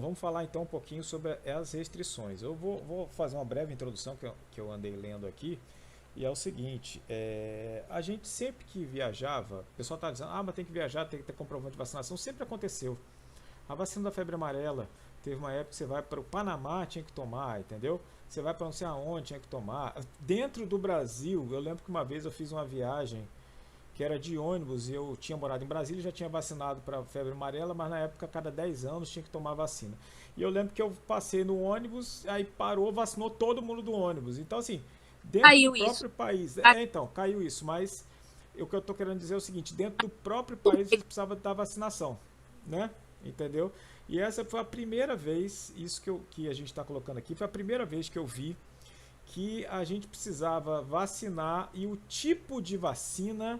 vamos falar então um pouquinho sobre as restrições. Eu vou fazer uma breve introdução que eu andei lendo aqui. E é o seguinte, a gente sempre que viajava, o pessoal está dizendo, mas tem que viajar, tem que ter comprovante de vacinação, sempre aconteceu. A vacina da febre amarela, teve uma época que você vai para o Panamá, tinha que tomar, entendeu? Você vai para não sei aonde, tinha que tomar. Dentro do Brasil, eu lembro que uma vez eu fiz uma viagem que era de ônibus e eu tinha morado em Brasília, já tinha vacinado para febre amarela, mas na época, a cada 10 anos, tinha que tomar vacina. E eu lembro que eu passei no ônibus, aí parou, vacinou todo mundo do ônibus. Então, assim, dentro do Caiu isso. próprio país, Caiu então, caiu isso, mas o que eu estou querendo dizer é o seguinte, dentro do próprio país você precisava da vacinação, né? Entendeu? E essa foi a primeira vez, isso que a gente está colocando aqui, foi a primeira vez que eu vi que a gente precisava vacinar e o tipo de vacina,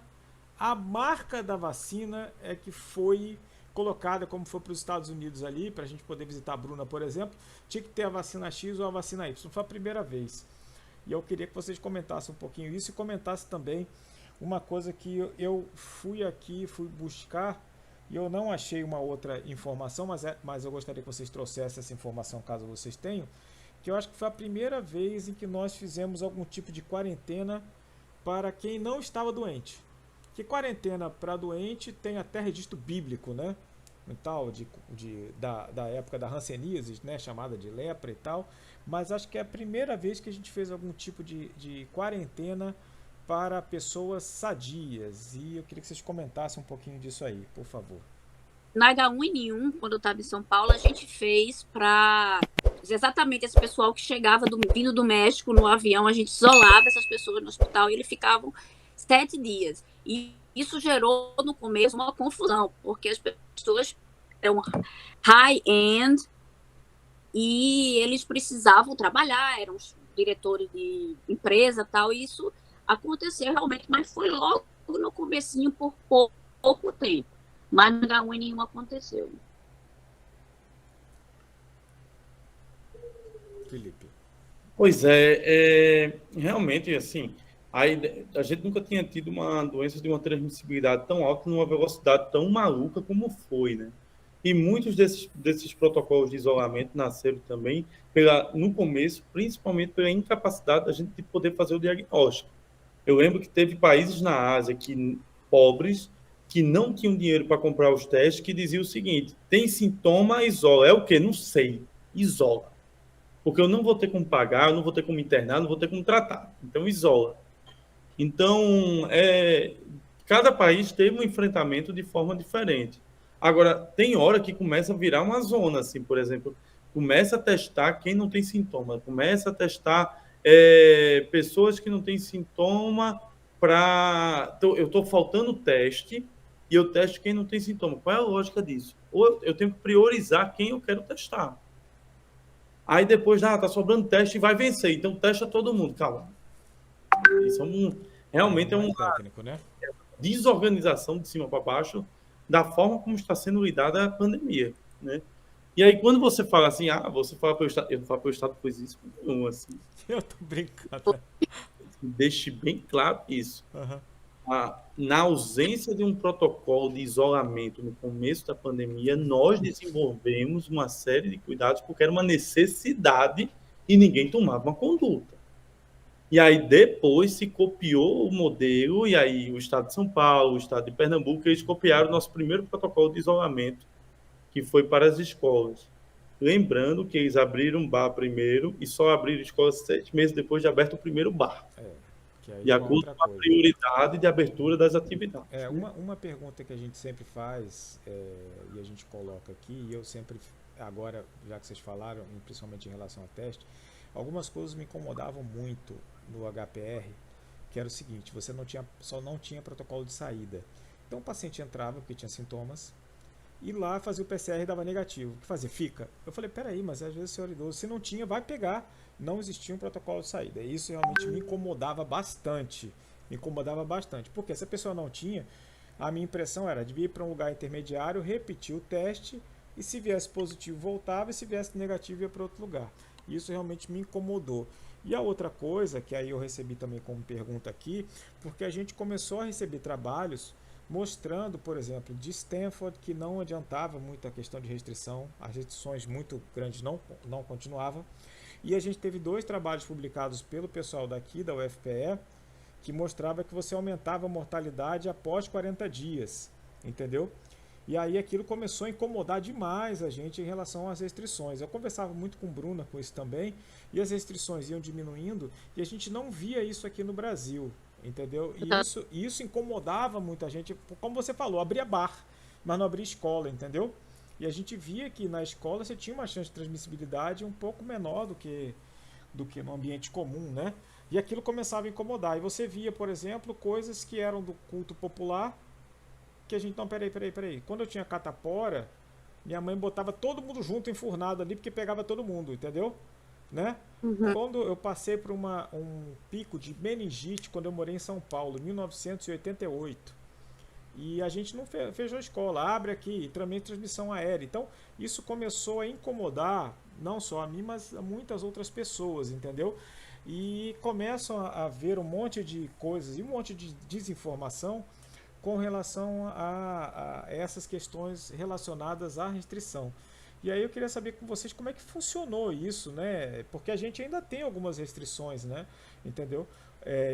a marca da vacina é que foi colocada, como foi para os Estados Unidos ali, para a gente poder visitar a Bruna, por exemplo, tinha que ter a vacina X ou a vacina Y. Foi a primeira vez. E eu queria que vocês comentassem um pouquinho isso e comentassem também uma coisa que eu fui aqui, fui buscar e eu não achei uma outra informação, mas eu gostaria que vocês trouxessem essa informação caso vocês tenham, que eu acho que foi a primeira vez em que nós fizemos algum tipo de quarentena para quem não estava doente. Que quarentena para doente tem até registro bíblico, né? E tal, da época da hanseníase, né? Chamada de lepra e tal. Mas acho que é a primeira vez que a gente fez algum tipo de quarentena para pessoas sadias. E eu queria que vocês comentassem um pouquinho disso aí, por favor. na H1N1, quando eu estava em São Paulo, a gente fez para exatamente esse pessoal que chegava vindo do México no avião, a gente isolava essas pessoas no hospital e eles ficavam 7 dias. E isso gerou no começo uma confusão, porque as pessoas eram high-end e eles precisavam trabalhar, eram os diretores de empresa e tal, e isso aconteceu realmente, mas foi logo no comecinho por pouco tempo. Mas no H1N1 aconteceu. Felipe. Pois é, realmente, assim, a gente nunca tinha tido uma doença de uma transmissibilidade tão alta, numa velocidade tão maluca como foi, né? E muitos desses protocolos de isolamento nasceram também, no começo, principalmente pela incapacidade da gente de poder fazer o diagnóstico. Eu lembro que teve países na Ásia pobres que não tinham dinheiro para comprar os testes, que diziam o seguinte: tem sintoma, isola. É o quê? Não sei. Isola. Porque eu não vou ter como pagar, eu não vou ter como internar, não vou ter como tratar. Então, isola. Então, cada país teve um enfrentamento de forma diferente. Agora, tem hora que começa a virar uma zona, assim, por exemplo, começa a testar quem não tem sintoma, começa a testar pessoas que não têm sintoma para... Eu estou faltando teste e eu testo quem não tem sintoma. Qual é a lógica disso? Ou eu tenho que priorizar quem eu quero testar. Aí depois, tá sobrando teste e vai vencer. Então, testa todo mundo. Calma. Isso realmente é Não é uma técnico, né? desorganização de cima para baixo da forma como está sendo lidada a pandemia, né? E aí, quando você fala assim, você fala para o Estado, eu não falo para o Estado coisa isso nenhum, assim, Eu tô brincando, né? deixe bem claro isso. Uhum. Na ausência de um protocolo de isolamento no começo da pandemia, nós desenvolvemos uma série de cuidados porque era uma necessidade e ninguém tomava uma conduta. E aí depois se copiou o modelo, e aí o Estado de São Paulo, o Estado de Pernambuco, eles copiaram o nosso primeiro protocolo de isolamento, que foi para as escolas. Lembrando que eles abriram um bar primeiro e só abriram escolas 7 meses depois de aberto o primeiro bar, Que aí de é uma acordo outra com a coisa. prioridade de abertura das atividades. Uma pergunta que a gente sempre faz e a gente coloca aqui, e eu sempre, agora, já que vocês falaram, principalmente em relação ao teste, algumas coisas me incomodavam muito no HPR, que era o seguinte, só não tinha protocolo de saída. Então o paciente entrava porque tinha sintomas, e lá fazia o PCR e dava negativo. O que fazia? Fica. Eu falei, peraí, mas às vezes o senhor é idoso, se não tinha, vai pegar. Não existia um protocolo de saída. E isso realmente me incomodava bastante. Me incomodava bastante. Porque se a pessoa não tinha, a minha impressão era de ir para um lugar intermediário, repetir o teste, e se viesse positivo, voltava, e se viesse negativo, ia para outro lugar. Isso realmente me incomodou. E a outra coisa, que aí eu recebi também como pergunta aqui, porque a gente começou a receber trabalhos mostrando, por exemplo, de Stanford que não adiantava muito a questão de restrição, as restrições muito grandes não continuavam. E a gente teve 2 trabalhos publicados pelo pessoal daqui da UFPE que mostrava que você aumentava a mortalidade após 40 dias, entendeu? E aí aquilo começou a incomodar demais a gente em relação às restrições. Eu conversava muito com o Bruna com isso também, e as restrições iam diminuindo, e a gente não via isso aqui no Brasil, entendeu? E isso incomodava muita gente, como você falou, abria bar, mas não abria escola, entendeu? E a gente via que na escola você tinha uma chance de transmissibilidade um pouco menor do que no ambiente comum, né? E aquilo começava a incomodar. E você via, por exemplo, coisas que eram do culto popular, que a gente, não, peraí. Quando eu tinha catapora, minha mãe botava todo mundo junto, enfurnado ali, porque pegava todo mundo, entendeu? Né? Uhum. Quando eu passei por um pico de meningite, quando eu morei em São Paulo, em 1988, e a gente não fechou a escola, abre aqui, também transmissão aérea. Então, isso começou a incomodar, não só a mim, mas a muitas outras pessoas, entendeu? E começam a ver um monte de coisas e um monte de desinformação com relação a essas questões relacionadas à restrição. E aí eu queria saber com vocês como é que funcionou isso, né? Porque a gente ainda tem algumas restrições, né? Entendeu?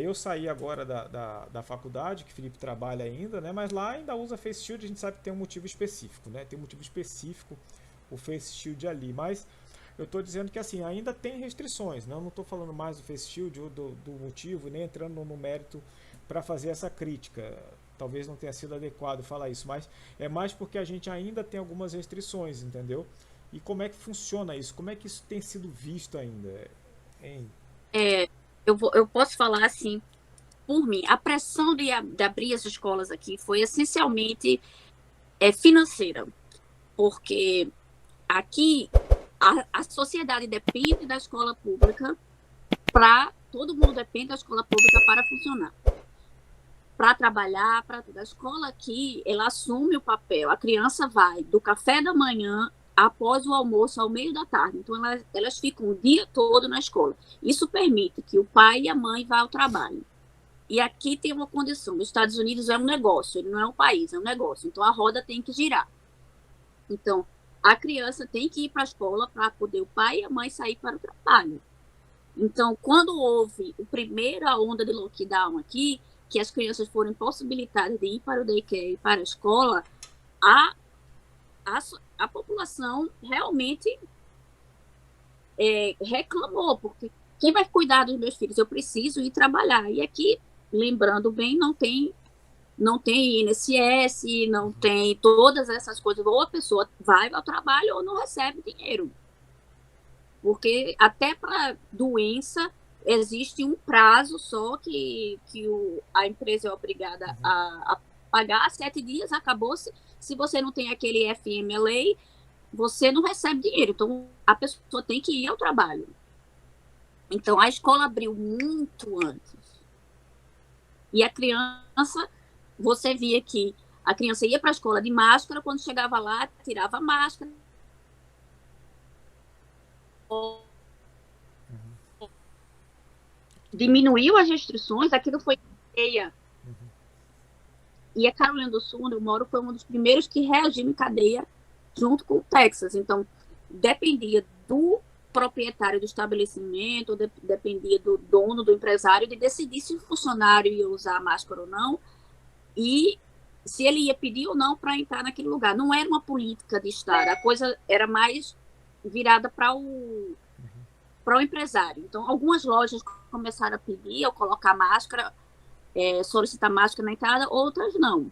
Eu saí agora da faculdade, que o Felipe trabalha ainda, né? Mas lá ainda usa Face Shield, a gente sabe que tem um motivo específico, né? Tem um motivo específico o Face Shield ali, mas eu estou dizendo que assim, ainda tem restrições, né? Eu não estou falando mais do Face Shield ou do motivo, nem entrando no mérito para fazer essa crítica. Talvez não tenha sido adequado falar isso, mas é mais porque a gente ainda tem algumas restrições, entendeu? E como é que funciona isso? Como é que isso tem sido visto ainda? Hein? Eu posso falar assim, por mim, a pressão de abrir as escolas aqui foi essencialmente financeira, porque aqui a sociedade depende da escola pública todo mundo depende da escola pública para funcionar, para trabalhar, para tudo. A escola aqui, ela assume o papel, a criança vai do café da manhã após o almoço ao meio da tarde, então elas ficam o dia todo na escola. Isso permite que o pai e a mãe vá ao trabalho. E aqui tem uma condição, nos Estados Unidos é um negócio, ele não é um país, é um negócio, então a roda tem que girar. Então, a criança tem que ir para a escola para poder o pai e a mãe sair para o trabalho. Então, quando houve a primeira onda de lockdown aqui, que as crianças foram impossibilitadas de ir para o daycare e para a escola, a população realmente reclamou, porque quem vai cuidar dos meus filhos? Eu preciso ir trabalhar. E aqui, lembrando bem, não tem INSS, não tem todas essas coisas. Ou a pessoa vai ao trabalho ou não recebe dinheiro. Porque até para doença existe um prazo só que a empresa é obrigada a pagar. 7 dias, acabou-se. Se você não tem aquele FMLA, você não recebe dinheiro. Então, a pessoa tem que ir ao trabalho. Então, a escola abriu muito antes. E a criança, você via que a criança ia para a escola de máscara, quando chegava lá, tirava a máscara. Diminuiu as restrições, aquilo foi cadeia. E a Carolina do Sul, onde eu moro, foi um dos primeiros que reagiu em cadeia junto com o Texas. Então, dependia do proprietário do estabelecimento, dependia do dono, do empresário, de decidir se o funcionário ia usar máscara ou não, e se ele ia pedir ou não para entrar naquele lugar. Não era uma política de Estado, a coisa era mais virada para o empresário. Então, algumas lojas começaram a pedir ou colocar máscara, solicitar máscara na entrada, outras não.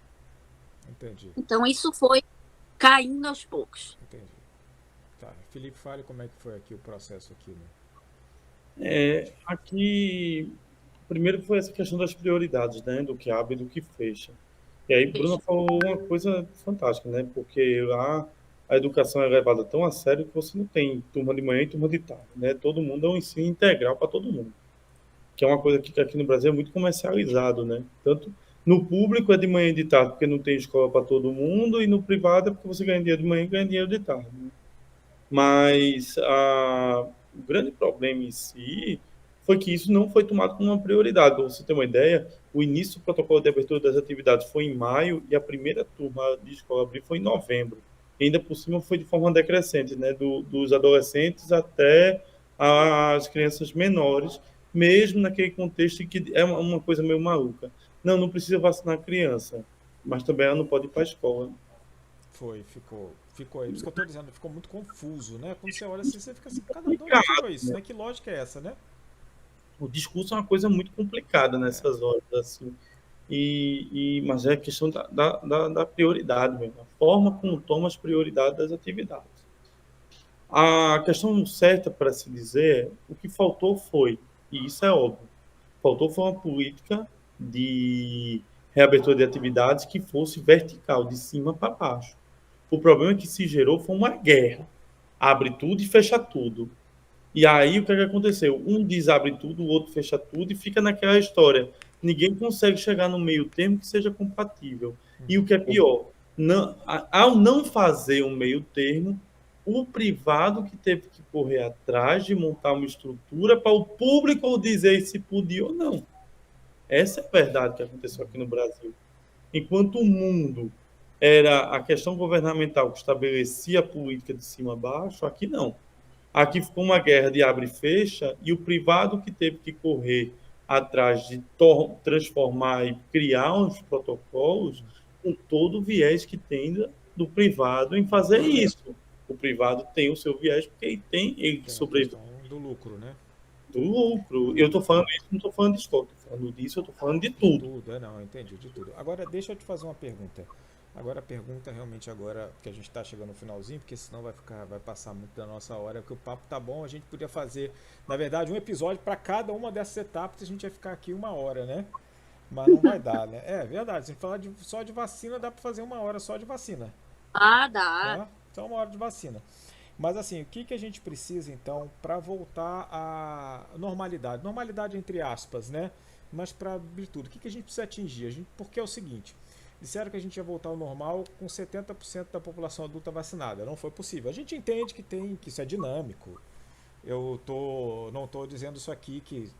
Entendi. Então, isso foi caindo aos poucos. Entendi. Tá. Felipe, fale como é que foi aqui o processo aqui, né? Aqui, primeiro foi essa questão das prioridades, né? Do que abre e do que fecha. E aí, Bruna falou uma coisa fantástica, né? Porque lá a educação é levada tão a sério que você não tem turma de manhã e turma de tarde, né? Todo mundo é um ensino integral para todo mundo. Que é uma coisa que aqui no Brasil é muito comercializado, né? Tanto no público é de manhã e de tarde, porque não tem escola para todo mundo, e no privado é porque você ganha dinheiro de manhã e ganha dinheiro de tarde, né? Mas o grande problema em si foi que isso não foi tomado como uma prioridade. Para você ter uma ideia, o início do protocolo de abertura das atividades foi em maio e a primeira turma de escola abrir foi em novembro. E ainda por cima foi de forma decrescente, né, dos adolescentes até as crianças menores, mesmo naquele contexto que é uma coisa meio maluca. Não precisa vacinar a criança, mas também ela não pode ir para a escola. Ficou aí. Por isso que eu tô dizendo, ficou muito confuso, né? Quando você olha assim, você fica assim, cara, de onde tirou isso, né? Que lógica é essa, né? O discurso é uma coisa muito complicada É, nessas horas, assim. Mas é a questão da prioridade mesmo, a forma como toma as prioridades das atividades. A questão certa para se dizer, o que faltou foi, e isso é óbvio, faltou foi uma política de reabertura de atividades que fosse vertical, de cima para baixo. O problema que se gerou foi uma guerra. Abre tudo e fecha tudo. E aí o que aconteceu? Um diz abre tudo, o outro fecha tudo e fica naquela história. Ninguém consegue chegar no meio termo que seja compatível. E o que é pior, ao não fazer um meio termo, o privado que teve que correr atrás de montar uma estrutura para o público dizer se podia ou não. Essa é a verdade que aconteceu aqui no Brasil. Enquanto o mundo era a questão governamental que estabelecia a política de cima a baixo, aqui não. Aqui ficou uma guerra de abre e fecha e o privado que teve que correr atrás de transformar e criar uns protocolos com todo o viés que tem do privado em fazer isso. O privado tem o seu viés porque ele que é a sobrevive questão do lucro, né? do lucro. Eu estou falando isso, não estou falando de escola, estou falando disso, eu estou falando de tudo. Tudo, não, eu entendi, de tudo. Agora, deixa eu te fazer uma pergunta. Agora a pergunta realmente agora, que a gente está chegando no finalzinho, porque senão vai passar muito da nossa hora, porque o papo tá bom, a gente podia fazer, na verdade, um episódio para cada uma dessas etapas, a gente ia ficar aqui 1 hora, né? Mas não vai dar, né? É verdade, se a gente falar só de vacina, dá para fazer 1 hora só de vacina, Ah, dá. né? Só 1 hora de vacina. Mas assim, o que, que a gente precisa então para voltar à normalidade? Normalidade entre aspas, né? Mas para abrir tudo, o que, que a gente precisa atingir? Porque é o seguinte, disseram que a gente ia voltar ao normal com 70% da população adulta vacinada. Não foi possível. A gente entende que isso é dinâmico. Não estou dizendo isso aqui que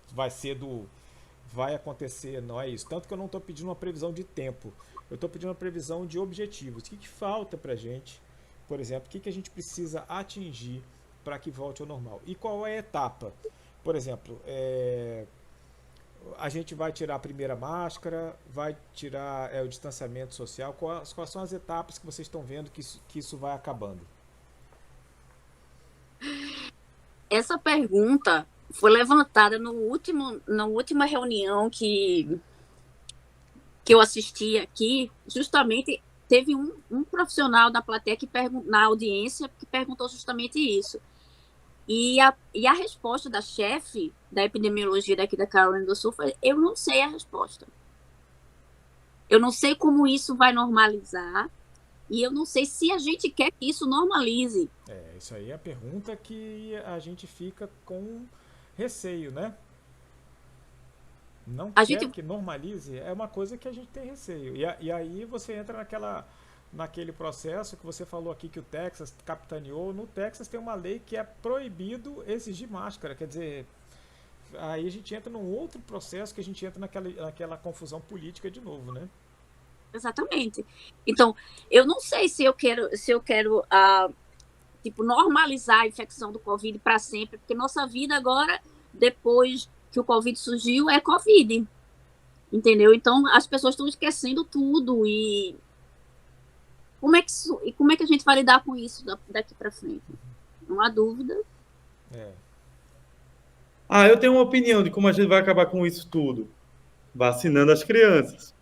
vai acontecer, não é isso. Tanto que eu não estou pedindo uma previsão de tempo. Eu estou pedindo uma previsão de objetivos. O que falta para a gente? Por exemplo, o que a gente precisa atingir para que volte ao normal? E qual é a etapa? Por exemplo, a gente vai tirar a primeira máscara, vai tirar o distanciamento social. Quais são as etapas que vocês estão vendo que isso vai acabando? Essa pergunta foi levantada na última reunião que eu assisti aqui. Justamente teve um profissional da plateia na audiência que perguntou justamente isso. E a resposta da chefe da epidemiologia daqui da Carolina do Sul foi: eu não sei a resposta. Eu não sei como isso vai normalizar e eu não sei se a gente quer que isso normalize. Isso aí é a pergunta que a gente fica com receio, né? Não quer que normalize é uma coisa que a gente tem receio. E aí você entra naquele processo que você falou aqui que o Texas capitaneou. No Texas tem uma lei que é proibido exigir máscara. Quer dizer, aí a gente entra num outro processo que a gente entra naquela confusão política de novo, né? Exatamente. Então, eu não sei se eu quero normalizar a infecção do Covid para sempre, porque nossa vida agora, depois que o Covid surgiu, é Covid. Entendeu? Então, as pessoas estão esquecendo tudo e como é que a gente vai lidar com isso daqui para frente? Não há dúvida. Eu tenho uma opinião de como a gente vai acabar com isso tudo. Vacinando as crianças.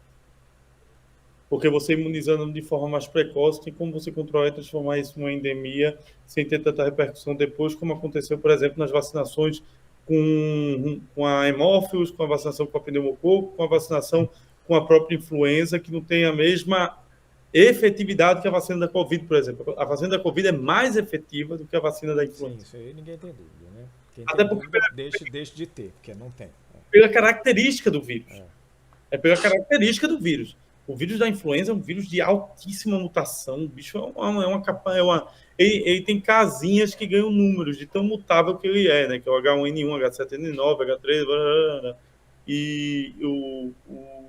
Porque você imunizando de forma mais precoce, tem como você controlar e transformar isso numa endemia sem ter tanta repercussão depois, como aconteceu, por exemplo, nas vacinações com a hemófilos, com a vacinação com a pneumococo, com a vacinação com a própria influenza, que não tem a mesma efetividade que a vacina da Covid, por exemplo. A vacina da Covid é mais efetiva do que a vacina da influenza. Sim, isso aí ninguém tem dúvida, né? Quem Até tem porque dúvida, deixe de ter, porque não tem. Pela característica do vírus. É pela característica do vírus. O vírus da influenza é um vírus de altíssima mutação. O bicho ele tem casinhas que ganham números de tão mutável que ele é, né? Que é o H1N1, H7N9, H3, blá, blá, blá. E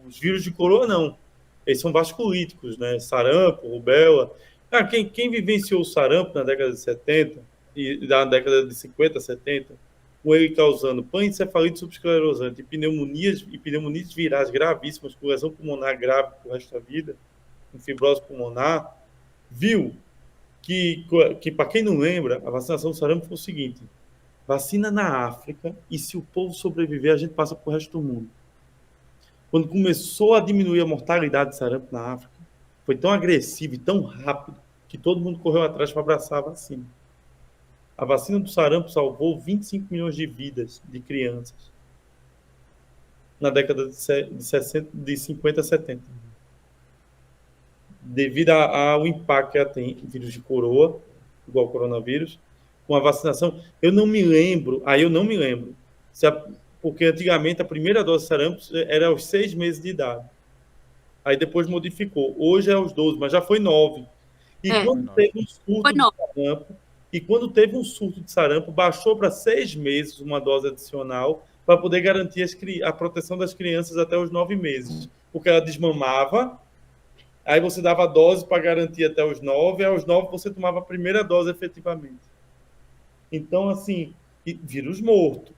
os vírus de coroa, não. Eles são vasculíticos, né? Sarampo, rubéola. Quem vivenciou o sarampo na década de 70 e na década de 50, 70, com ele causando pancreatite subesclerosante e pneumonias virais gravíssimas, com lesão pulmonar grave pro resto da vida, com fibrose pulmonar, viu que para quem não lembra, a vacinação do sarampo foi o seguinte: vacina na África e se o povo sobreviver, a gente passa pro resto do mundo. Quando começou a diminuir a mortalidade de sarampo na África, foi tão agressivo e tão rápido que todo mundo correu atrás para abraçar a vacina. A vacina do sarampo salvou 25 milhões de vidas de crianças na década de 50 a 70. Devido ao impacto que ela tem em vírus de coroa, igual ao coronavírus, com a vacinação, eu não me lembro, porque antigamente a primeira dose de sarampo era aos 6 meses de idade. Aí depois modificou. Hoje é aos 12, mas já foi 9. E quando teve um surto de sarampo, quando teve um surto de sarampo, baixou para 6 meses uma dose adicional para poder garantir a proteção das crianças até os 9 meses. Porque ela desmamava, aí você dava a dose para garantir até os 9, aos 9 você tomava a primeira dose efetivamente. Então, assim, vírus morto.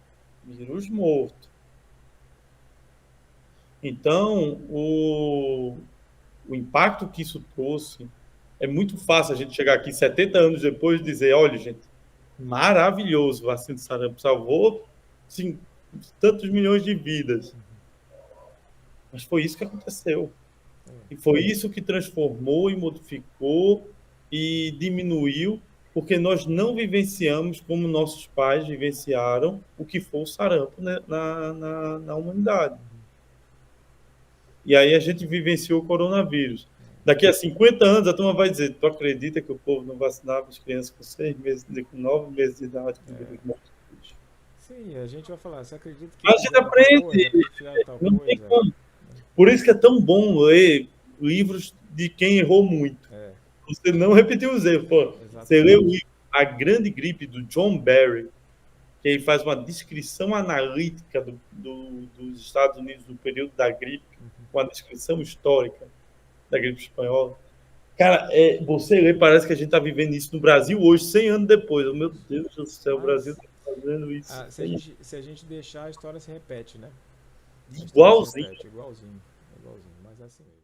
Então, o impacto que isso trouxe, é muito fácil a gente chegar aqui 70 anos depois e dizer, olha, gente, maravilhoso, vacina de sarampo, salvou sim, tantos milhões de vidas. Mas foi isso que aconteceu. E foi isso que transformou e modificou e diminuiu, porque nós não vivenciamos como nossos pais vivenciaram o que foi o sarampo, né, na humanidade. E aí a gente vivenciou o coronavírus. Daqui a 50 anos, a turma vai dizer, tu acredita que o povo não vacinava as crianças com 6 meses, com 9 meses de idade? Sim, a gente vai falar, você acredita que... A gente aprende, não tem como. Por isso que é tão bom ler livros de quem errou muito. Você não repetiu os erros. Pô. Você lê o livro A Grande Gripe, do John Barry, que ele faz uma descrição analítica dos Estados Unidos do período da gripe, com a descrição histórica da gripe espanhola. Cara, você lê, parece que a gente está vivendo isso no Brasil hoje, 100 anos depois. Oh, meu Deus do céu, o Brasil está fazendo isso. Se a gente deixar, a história se repete, né? Igualzinho. Igualzinho, mas é assim mesmo.